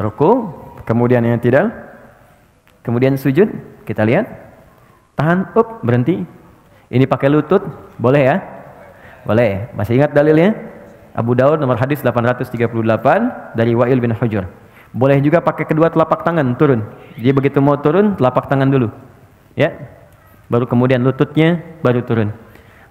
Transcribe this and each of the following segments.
Ruku, kemudian i'tidal, kemudian sujud, kita lihat, tahan, berhenti. Ini pakai lutut, boleh ya? Boleh. Masih ingat dalilnya? Abu Daud nomor hadis 838 dari Wa'il bin Hujur. Boleh juga pakai kedua telapak tangan turun. Dia begitu mau turun, telapak tangan dulu. Ya. Baru kemudian lututnya baru turun.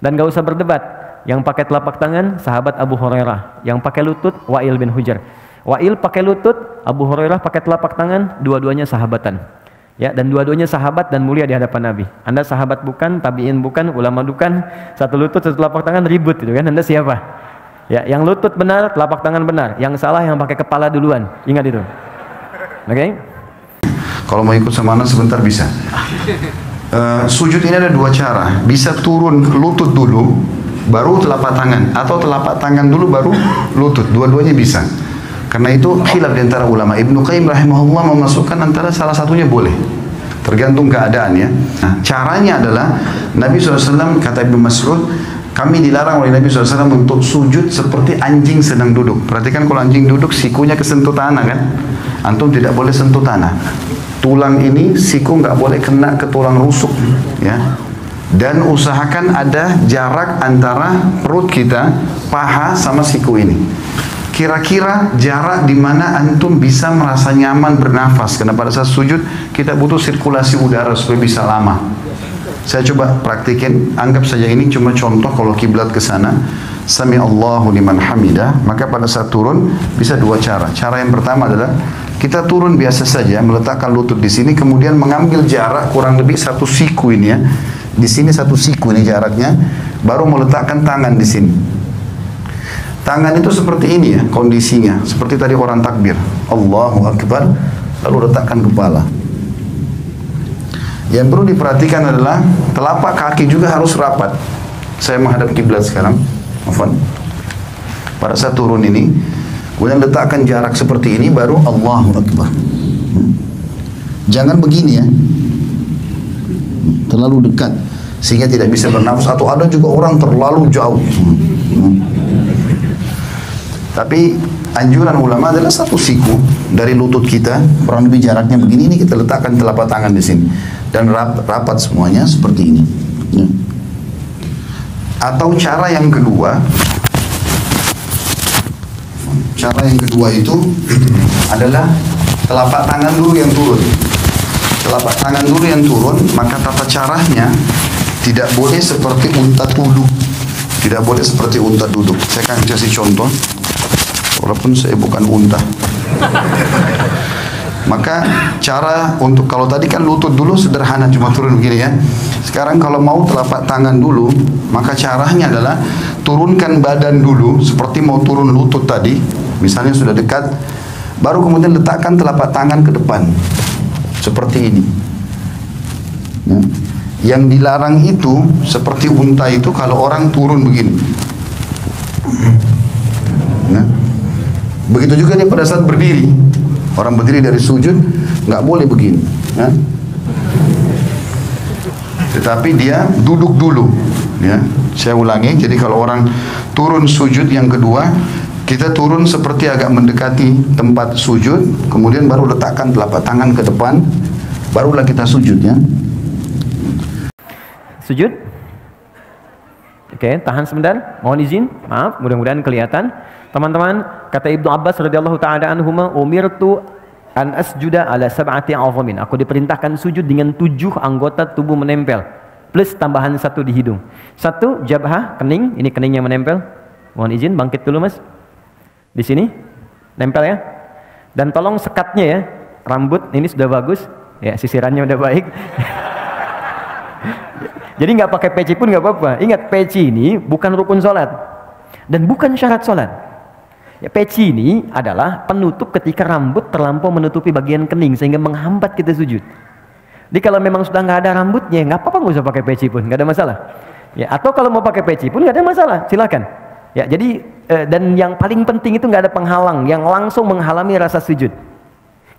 Dan gak usah berdebat. Yang pakai telapak tangan sahabat Abu Hurairah, yang pakai lutut Wa'il bin Hujur. Wa'il pakai lutut, Abu Hurairah pakai telapak tangan, dua-duanya sahabatan. Ya, dan dua-duanya sahabat dan mulia di hadapan Nabi. Anda sahabat bukan, tabi'in bukan, ulama bukan, satu lutut, satu telapak tangan ribut gitu kan. Anda siapa? Ya, yang lutut benar, telapak tangan benar. Yang salah yang pakai kepala duluan. Ingat itu. Oke? Kalau mau ikut sama anak sebentar bisa. Sujud ini ada dua cara. Bisa turun lutut dulu, baru telapak tangan, atau telapak tangan dulu baru lutut. Dua-duanya bisa. Karena itu khilaf di antara ulama. Ibnu Qayyim rahimahullah memasukkan antara salah satunya boleh. Tergantung keadaan ya. Nah, caranya adalah Nabi SAW kata Ibnu Mas'ud, kami dilarang oleh Nabi SAW untuk sujud seperti anjing sedang duduk. Perhatikan kalau anjing duduk sikunya kesentuh tanah kan. Antum tidak boleh sentuh tanah. Tulang ini siku nggak boleh kena ke tulang rusuk ya. Dan usahakan ada jarak antara perut kita, paha sama siku ini. Kira-kira jarak di mana antum bisa merasa nyaman bernafas. Karena pada saat sujud kita butuh sirkulasi udara supaya bisa lama. Saya coba praktikin, anggap saja ini cuma contoh kalau kiblat ke sana. Sami Allahu liman hamidah, maka pada saat turun bisa dua cara. Cara yang pertama adalah kita turun biasa saja, meletakkan lutut di sini, kemudian mengambil jarak kurang lebih satu siku ini ya. Di sini satu siku ini jaraknya, baru meletakkan tangan di sini. Tangan itu seperti ini ya kondisinya, seperti tadi orang takbir, Allahu Akbar, lalu letakkan kepala. Yang perlu diperhatikan adalah telapak kaki juga harus rapat. Saya menghadap kiblat sekarang, afwan. Pada saat turun ini, kemudian letakkan jarak seperti ini, baru Allahu Akbar. Jangan begini ya, terlalu dekat sehingga tidak bisa bernafas, atau ada juga orang terlalu jauh. Tapi anjuran ulama adalah satu siku dari lutut kita, kurang lebih jaraknya begini, ini kita letakkan telapak tangan di sini dan rapat semuanya seperti ini. Ya. Atau cara yang kedua itu adalah telapak tangan dulu yang turun. Telapak tangan dulu yang turun, maka tata caranya tidak boleh seperti unta duduk. Tidak boleh seperti unta duduk. Saya akan kasih contoh. Walaupun saya bukan unta. Maka cara untuk, kalau tadi kan lutut dulu sederhana cuma turun begini ya. Sekarang kalau mau telapak tangan dulu, maka caranya adalah turunkan badan dulu seperti mau turun lutut tadi. Misalnya sudah dekat, baru kemudian letakkan telapak tangan ke depan. Seperti ini. Ya. Yang dilarang itu seperti unta itu kalau orang turun begini. Nah. Begitu juga nih pada saat berdiri. Orang berdiri dari sujud nggak boleh begini. Ya. Tetapi dia duduk dulu. Ya. Saya ulangi. Jadi kalau orang turun sujud yang kedua, kita turun seperti agak mendekati tempat sujud, kemudian baru letakkan telapak tangan ke depan, barulah kita sujud ya. Sujud. Oke, tahan sebentar. Mohon izin. Maaf, mudah-mudahan kelihatan. Teman-teman, kata Ibnu Abbas radhiyallahu taala anhuma, umirtu an asjuda ala sab'ati azamin. Aku diperintahkan sujud dengan 7 anggota tubuh menempel, plus tambahan 1 di hidung. 1 jabhah, kening, ini keningnya menempel. Mohon izin bangkit dulu Mas. Di sini nempel ya. Dan tolong sekatnya ya. Rambut ini sudah bagus, ya sisirannya udah baik. Jadi nggak pakai peci pun nggak apa-apa. Ingat, peci ini bukan rukun sholat dan bukan syarat sholat. Ya, peci ini adalah penutup ketika rambut terlampau menutupi bagian kening sehingga menghambat kita sujud. Jadi kalau memang sudah nggak ada rambutnya, nggak apa-apa, nggak usah pakai peci pun, nggak ada masalah. Ya, atau kalau mau pakai peci pun nggak ada masalah, silakan. Ya, jadi dan yang paling penting itu nggak ada penghalang yang langsung menghalangi rasa sujud.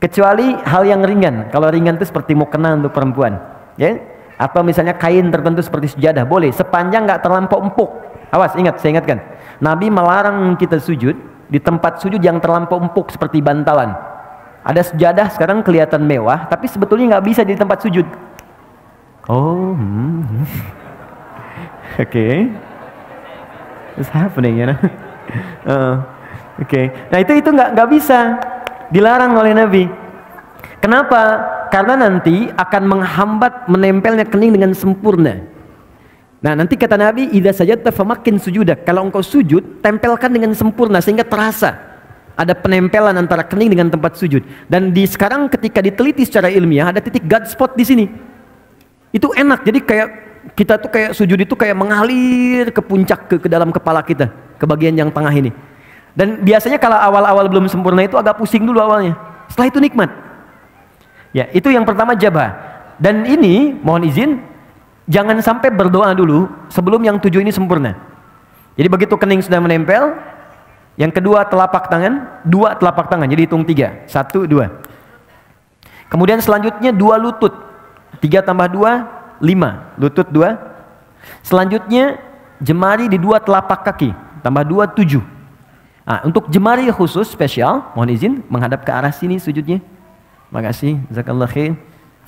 Kecuali hal yang ringan. Kalau ringan itu seperti mukena untuk perempuan, ya. Atau misalnya kain tertentu seperti sejadah, boleh sepanjang nggak terlampau empuk. Awas, ingat, saya ingatkan. Nabi melarang kita sujud di tempat sujud yang terlampau empuk seperti bantalan. Ada sejadah sekarang kelihatan mewah, tapi sebetulnya nggak bisa di tempat sujud. Oh, okay. It's happening, you know. Oke. Nah itu nggak bisa, dilarang oleh Nabi. Kenapa? Karena nanti akan menghambat menempelnya kening dengan sempurna. Nah nanti kata Nabi, idza sajadta famakin sujudak. Kalau engkau sujud, tempelkan dengan sempurna sehingga terasa ada penempelan antara kening dengan tempat sujud. Dan sekarang ketika diteliti secara ilmiah ada titik God spot di sini. Itu enak. Jadi kayak kita tuh kayak sujud itu kayak mengalir ke puncak ke dalam kepala kita, ke bagian yang tengah ini. Dan biasanya kalau awal-awal belum sempurna itu agak pusing dulu awalnya. Setelah itu nikmat. Ya, itu yang pertama jabah. Dan ini mohon izin, jangan sampai berdoa dulu sebelum yang 7 ini sempurna. Jadi begitu kening sudah menempel, yang kedua telapak tangan, 2 telapak tangan. Jadi hitung 3, 1, 2. Kemudian selanjutnya 2 lutut, 3 tambah 2, 5, lutut 2. Selanjutnya jemari di 2 telapak kaki, tambah 2, 7. Nah, untuk jemari khusus spesial, mohon izin menghadap ke arah sini sujudnya. Makasih, jazakallah khair.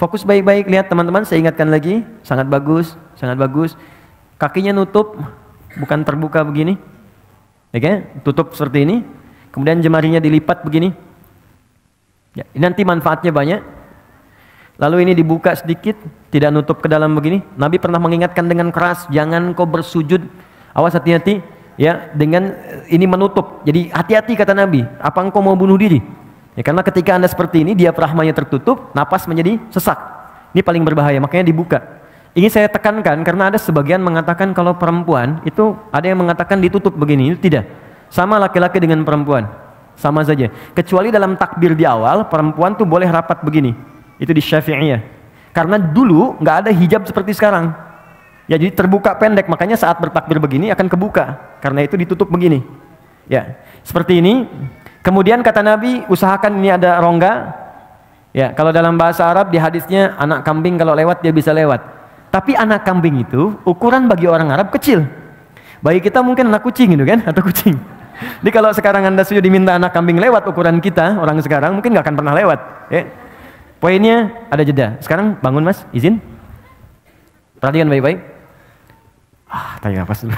Fokus baik-baik, lihat teman-teman, saya ingatkan lagi, sangat bagus, sangat bagus. Kakinya nutup, bukan terbuka begini. Oke, tutup seperti ini. Kemudian jemarinya dilipat begini. Ya, nanti manfaatnya banyak. Lalu ini dibuka sedikit, tidak nutup ke dalam begini. Nabi pernah mengingatkan dengan keras, jangan kau bersujud, awas hati-hati, ya, dengan ini menutup. Jadi hati-hati kata Nabi, apa engkau mau bunuh diri? Ya, karena ketika anda seperti ini, diafragmanya tertutup, napas menjadi sesak. Ini paling berbahaya, makanya dibuka. Ini saya tekankan karena ada sebagian mengatakan kalau perempuan itu ada yang mengatakan ditutup begini, itu tidak. Sama laki-laki dengan perempuan, sama saja. Kecuali dalam takbir di awal, perempuan tuh boleh rapat begini. Itu di Syafi'iyah. Karena dulu nggak ada hijab seperti sekarang. Ya jadi terbuka pendek, makanya saat bertakbir begini akan kebuka. Karena itu ditutup begini. Ya, seperti ini. Kemudian kata Nabi, usahakan ini ada rongga. Ya, kalau dalam bahasa Arab di hadisnya anak kambing kalau lewat dia bisa lewat. Tapi anak kambing itu ukuran bagi orang Arab kecil. Bagi kita mungkin anak kucing gitu kan, atau kucing. Jadi kalau sekarang anda sudah diminta anak kambing lewat ukuran kita, orang sekarang mungkin nggak akan pernah lewat. Ya. Poinnya ada jeda. Sekarang bangun mas, izin. Perhatikan baik-baik. Tanya apa dulu.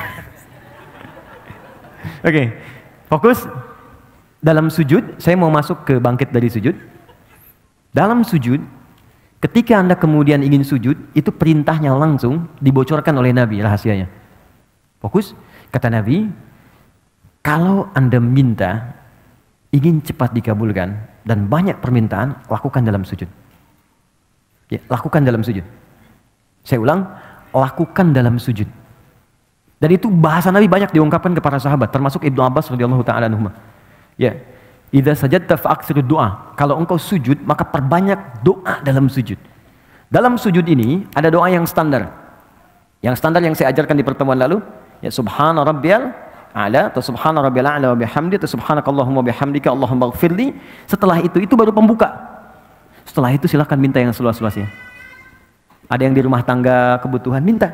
Oke, fokus. Dalam sujud, saya mau masuk ke bangkit dari sujud. Dalam sujud, ketika anda kemudian ingin sujud, itu perintahnya langsung dibocorkan oleh Nabi rahasianya. Fokus, kata Nabi, kalau anda minta, ingin cepat dikabulkan, dan banyak permintaan, lakukan dalam sujud. Ya, lakukan dalam sujud. Saya ulang, lakukan dalam sujud. Dan itu bahasa Nabi banyak diungkapkan kepada sahabat, termasuk Ibnu Abbas radhiyallahu ta'ala anhuma. Ya, idza sajadta fa'aksiru doa. Kalau engkau sujud, maka perbanyak doa dalam sujud. Dalam sujud ini ada doa yang standar. Yang standar yang saya ajarkan di pertemuan lalu, ya subhana rabbiyal a'la atau subhana rabbiyal a'la wa bihamdi atau subhanakallahumma bihamdika Allahumma ighfirli. Setelah itu baru pembuka. Setelah itu silakan minta yang seluas-luasnya. Ada yang di rumah tangga kebutuhan, minta.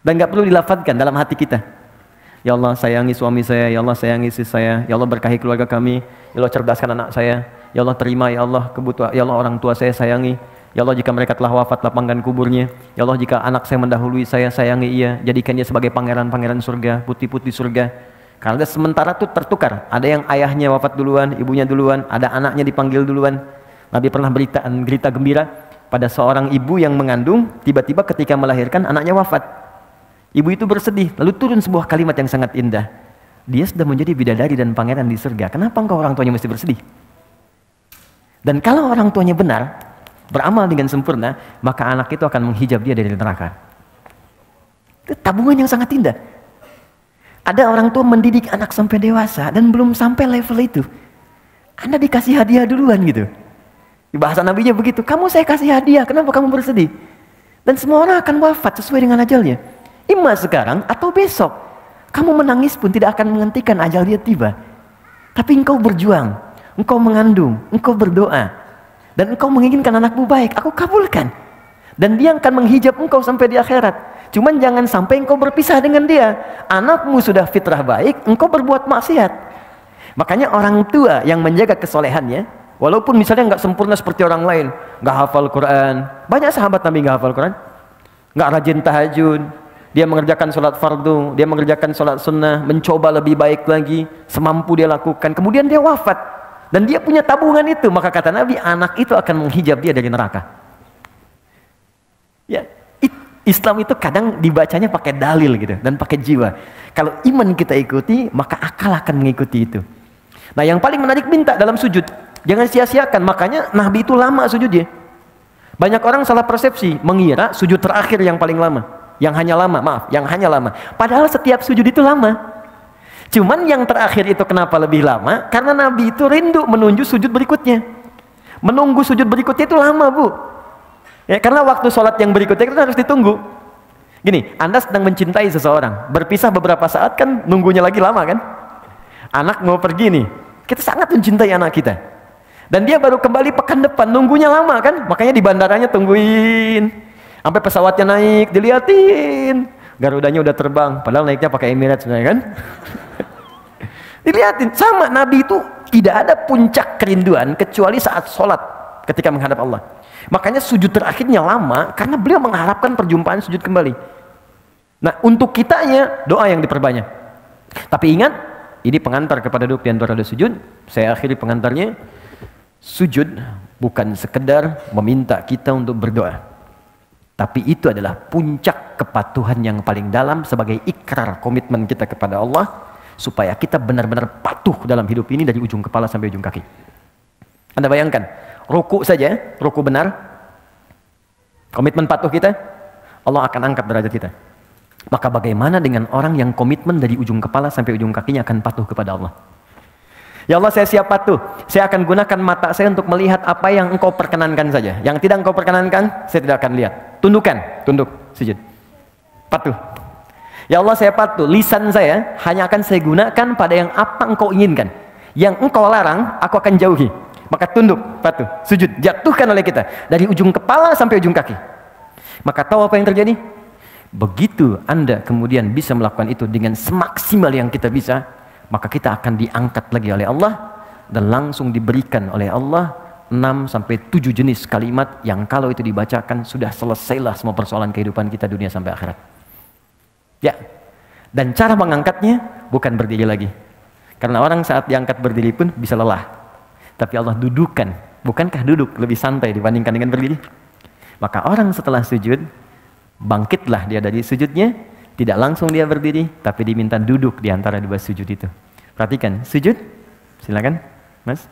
Dan enggak perlu dilafadzkan dalam hati kita. Ya Allah sayangi suami saya, ya Allah sayangi istri saya, ya Allah berkahi keluarga kami, ya Allah cerdaskan anak saya, ya Allah terima ya Allah kebutuhan, ya Allah orang tua saya sayangi, ya Allah jika mereka telah wafat lapangkan kuburnya, ya Allah jika anak saya mendahului saya sayangi ia, jadikan dia sebagai pangeran-pangeran surga, putih-putih surga. Karena sementara itu tertukar, ada yang ayahnya wafat duluan, ibunya duluan, ada anaknya dipanggil duluan. Nabi pernah berita gembira pada seorang ibu yang mengandung, tiba-tiba ketika melahirkan anaknya wafat. Ibu itu bersedih, lalu turun sebuah kalimat yang sangat indah. Dia sudah menjadi bidadari dan pangeran di surga. Kenapa engkau orang tuanya mesti bersedih? Dan kalau orang tuanya benar, beramal dengan sempurna, maka anak itu akan menghijab dia dari neraka. Itu tabungan yang sangat indah. Ada orang tua mendidik anak sampai dewasa dan belum sampai level itu. Anda dikasih hadiah duluan gitu. Di bahasa nabinya begitu, kamu saya kasih hadiah, kenapa kamu bersedih? Dan semua orang akan wafat sesuai dengan ajalnya. Ima sekarang atau besok. Kamu menangis pun tidak akan menghentikan ajal dia tiba. Tapi engkau berjuang, engkau mengandung, engkau berdoa, dan engkau menginginkan anakmu baik, aku kabulkan. Dan dia akan menghijab engkau sampai di akhirat. Cuman jangan sampai engkau berpisah dengan dia. Anakmu sudah fitrah baik, engkau berbuat maksiat. Makanya orang tua yang menjaga kesolehannya, Walaupun misalnya nggak sempurna seperti orang lain, nggak hafal Quran. Banyak sahabat Nabi nggak hafal Quran, nggak rajin tahajud. Dia mengerjakan sholat fardu, dia mengerjakan sholat sunnah, mencoba lebih baik lagi, semampu dia lakukan. Kemudian dia wafat, dan dia punya tabungan itu. Maka kata Nabi, anak itu akan menghijab dia dari neraka. Ya, Islam itu kadang dibacanya pakai dalil gitu dan pakai jiwa. Kalau iman kita ikuti, maka akal akan mengikuti itu. Nah, yang paling menarik minta dalam sujud. Jangan sia-siakan. Makanya Nabi itu lama sujudnya. Banyak orang salah persepsi, mengira sujud terakhir yang paling lama, yang hanya lama. Padahal setiap sujud itu lama. Cuman yang terakhir itu kenapa lebih lama? Karena Nabi itu rindu menuju sujud berikutnya. Menunggu sujud berikutnya itu lama, Bu. Ya, karena waktu sholat yang berikutnya itu harus ditunggu. Gini, Anda sedang mencintai seseorang, berpisah beberapa saat kan nunggunya lagi lama kan? Anak mau pergi nih, kita sangat mencintai anak kita. Dan dia baru kembali pekan depan, nunggunya lama kan? Makanya di bandaranya tungguin. Sampai pesawatnya naik, diliatin. Garudanya udah terbang, padahal naiknya pakai Emirates sebenarnya kan? Diliatin, sama Nabi itu tidak ada puncak kerinduan kecuali saat sholat ketika menghadap Allah. Makanya sujud terakhirnya lama karena beliau mengharapkan perjumpaan sujud kembali. Nah, untuk kitanya doa yang diperbanyak. Tapi ingat, ini pengantar kepada duduk di antara dua sujud. Saya akhiri pengantarnya. Sujud bukan sekedar meminta kita untuk berdoa, tapi itu adalah puncak kepatuhan yang paling dalam sebagai ikrar komitmen kita kepada Allah, supaya kita benar-benar patuh dalam hidup ini dari ujung kepala sampai ujung kaki. Anda bayangkan, ruku saja, ruku benar, komitmen patuh kita, Allah akan angkat derajat kita. Maka bagaimana dengan orang yang komitmen dari ujung kepala sampai ujung kakinya akan patuh kepada Allah? Ya Allah, saya siap patuh. Saya akan gunakan mata saya untuk melihat apa yang Engkau perkenankan saja. Yang tidak Engkau perkenankan, saya tidak akan lihat. Tunduk, sujud. Patuh. Ya Allah, saya patuh. Lisan saya hanya akan saya gunakan pada yang apa Engkau inginkan. Yang Engkau larang, aku akan jauhi. Maka tunduk, patuh, sujud, jatuhkan oleh kita dari ujung kepala sampai ujung kaki. Maka tahu apa yang terjadi? Begitu Anda kemudian bisa melakukan itu dengan semaksimal yang kita bisa, maka kita akan diangkat lagi oleh Allah dan langsung diberikan oleh Allah 6-7 jenis kalimat yang kalau itu dibacakan sudah selesailah semua persoalan kehidupan kita dunia sampai akhirat. Ya. Dan cara mengangkatnya bukan berdiri lagi. Karena orang saat diangkat berdiri pun bisa lelah. Tapi Allah dudukan. Bukankah duduk lebih santai dibandingkan dengan berdiri? Maka orang setelah sujud, bangkitlah dia dari sujudnya, tidak langsung dia berdiri, tapi diminta duduk di antara dua sujud itu. Perhatikan, sujud, silakan, Mas.